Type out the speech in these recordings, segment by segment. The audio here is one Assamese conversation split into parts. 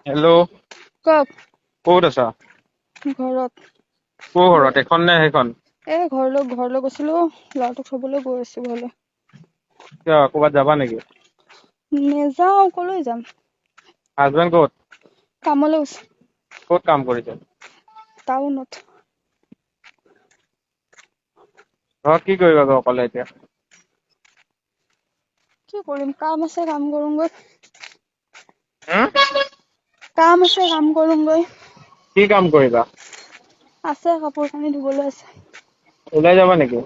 হেল্ল'। কওক। ক'ত আছা? ঘৰত। ক'ৰ ঘৰত? এখন নে সেইখন? ঘৰলৈ গৈছিলো, ল'ৰাটোক থবলৈ গৈ আছো ঘৰলৈ। কিয় ক'ৰবাত যাবা নেকি? নেযাও, কলৈ যাম? হাজবেণ্ড ক'ত? কামলৈ গৈছে। ক'ত কাম কৰিছে? টাউনত। ঘৰত কি কৰিবা গৈ অকলে এতিয়া? কি কৰিম, কাম আছে কাম কৰোঁগৈ। হুম? কাম আছে কাম কৰোঁগৈ। কি কাম কৰিবা? আছে, কাপোৰ কানি ধুবলৈ আছে। ওলাই যাবা নেকি?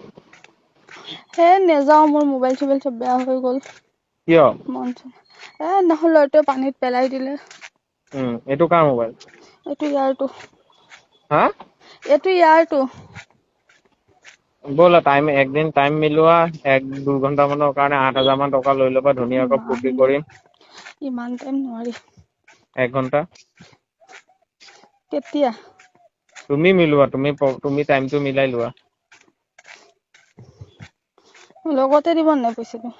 নেযাও, মোৰ মোবাইল চোবাইল চব বেয়া হৈ গ'ল। কিয়? নহয়, ল'ৰাটোৱে পানীত পেলাই দিলে। এইটো কাৰ মোবাইল? এইটো ইয়াৰটো। হা? এইটো ইয়াৰটো। ব'লা একদিন টাইম মিলোৱা, 1-2 ঘন্টামানৰ কাৰণে 8,000 মান টকা লৈ ল'বা, ধুনীয়াকৈ ফূৰ্তি কৰিম। ইমান টাইম নোৱাৰি। 1 ঘন্টা। কেতিয়া? তুমি মিলোৱা, তুমি টাইমটো মিলাই লোৱা। লগতে দিব নাই পইচাটো?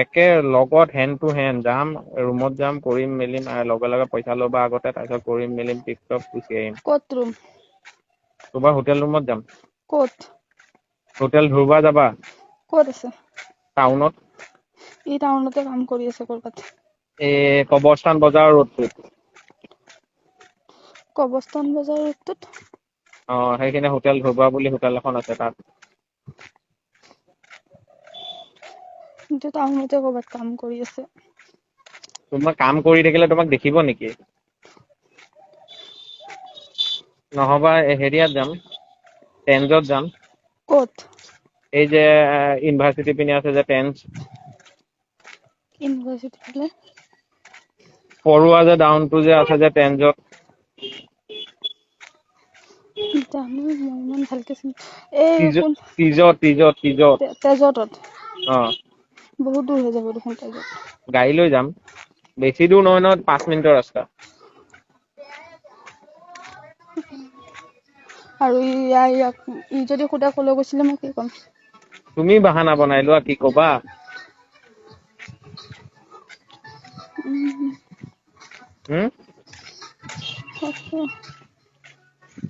একে লগত হেণ্ড টু হেণ্ড যাম, ৰুমত যাম, কৰিম মেলিম লগে লগে পইচা ল'বা আগতে, তাৰপিছত কৰিম মেলিম টিপ-টপ গুচি আহিম। ক'ত ৰুম? তোমাৰ হোটেল ৰুমত যাম। ক'ত? হোটেল ধ্ৰুৱা যাবা? ক'ত আছে? টাউনত। ই টাউনতে কাম কৰি আছে ক'ৰবাত। কবৰস্থান বজাৰ ৰোডটোত। কবৰস্থান বজাৰ ৰোডটোত? সেইখিনি হোটেল ধ্ৰুৱা বুলি হোটেল এখন আছে তাত। কিন্তু টাউনতে ক'ৰবাত কাম কৰি আছে। তোমাক কাম কৰি থাকিলে তোমাক দেখিব নেকি? নহবা হেৰিয়াত যাম, টেনজত যাম। ক'ত? এই যে ইউনিভাৰ্চিটি পিনে আছে যে টেন্স। ইউনিভাৰ্চিটি ফালে? পৰুৱা যে ডাউনটো যে আছে যে টেনজত। জানো, মই ইমান ভালকে চিনি তিজত। তেজতত? অ'। বহুত দূৰ হৈ যাব দেখোন তেজত। গাড়ী লৈ যাম, বেছি দূৰ নহয় 5 মিনিটৰ ৰাস্তা। আৰু ই যদি সোধে কলৈ গৈছিলে মই কি ক'ম? তুমি বাহানা বনাই লোৱা, কি ক'বা। হুম?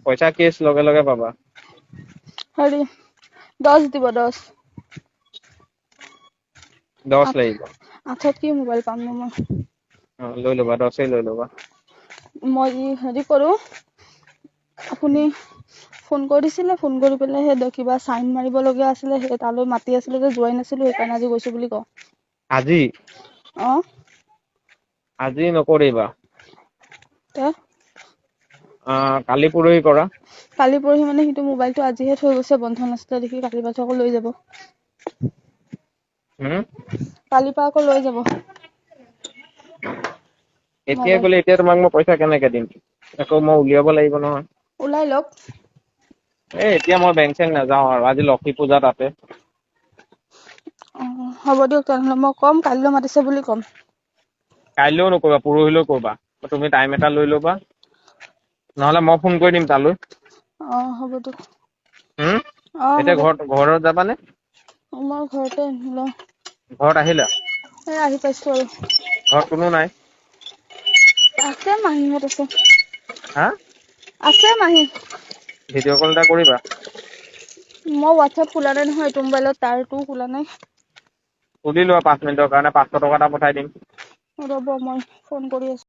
পইচা কেচ লগে লগে পাবা। 10 দিব 10। 10 লাগিব? 8ত কি মোবাইল পাম নো মই? লৈ ল'বা, 10 লৈ ল'বা। মই কৰো, আপুনি ফোন কৰিছিলে, ফোন কৰি পেলাই সেই কিবা চাইন মাৰিব লগীয়া আছিলে, সেই তালৈ মাতি আছিলে যে যোৱাই নাছিলো, সেইকাৰণে আজি গৈছো বুলি কওঁ। আজি? অ'। আজি নকৰিবা। তে? কালি পৰহি কৰা। কালি পৰহি মানে সিটো মোবাইলটো আজিহে থৈ গৈছে, বন্ধ নাছিলে দেখি, কালি পাছত আকৌ লৈ যাব। হুম? কালিৰ পৰা আকৌ লৈ যাব। এতিয়া মোবাইল গ'লে এতিয়া তোমাক মই পইচা কেনেকে দিম, আকৌ মই উলিয়াব লাগিব নহয়। ওলাই লওক। এতিয়া মই বেংক-চেংক নাযাওঁ আৰু, আজি লক্ষী পূজা তাতে। হ'ব দিয়ক তেনেহ'লে, মই ক'ম কাইলৈ মাতিছে বুলি ক'ম। কাইলৈও নকৰিবা, পৰহিলেও কৰিবা, তুমি টাইম এটা লৈ ল'বা। নহ'লে মই ফোন কৰি দিম তালৈ। হ'ব দিয়ক। এতিয়া ঘৰত যাবানে? মই ঘৰতে ঘৰত আহিলা? আহি পাইছো আৰু। ঘৰত কোনো নাই? আছে, মাহীহঁত আছে। হা? আছে মাহী। ভিডিঅ' কল এটা কৰিবা। মই হোৱাটছএপ খোলা নাই নহয়, এইটো মোবাইলত, তাৰটোও খোলা নাই। খুলি লোৱা 5 মিনিটৰ কাৰণে, 500 টকা এটা পঠাই দিম। ৰ'ব মই ফোন কৰি আছো।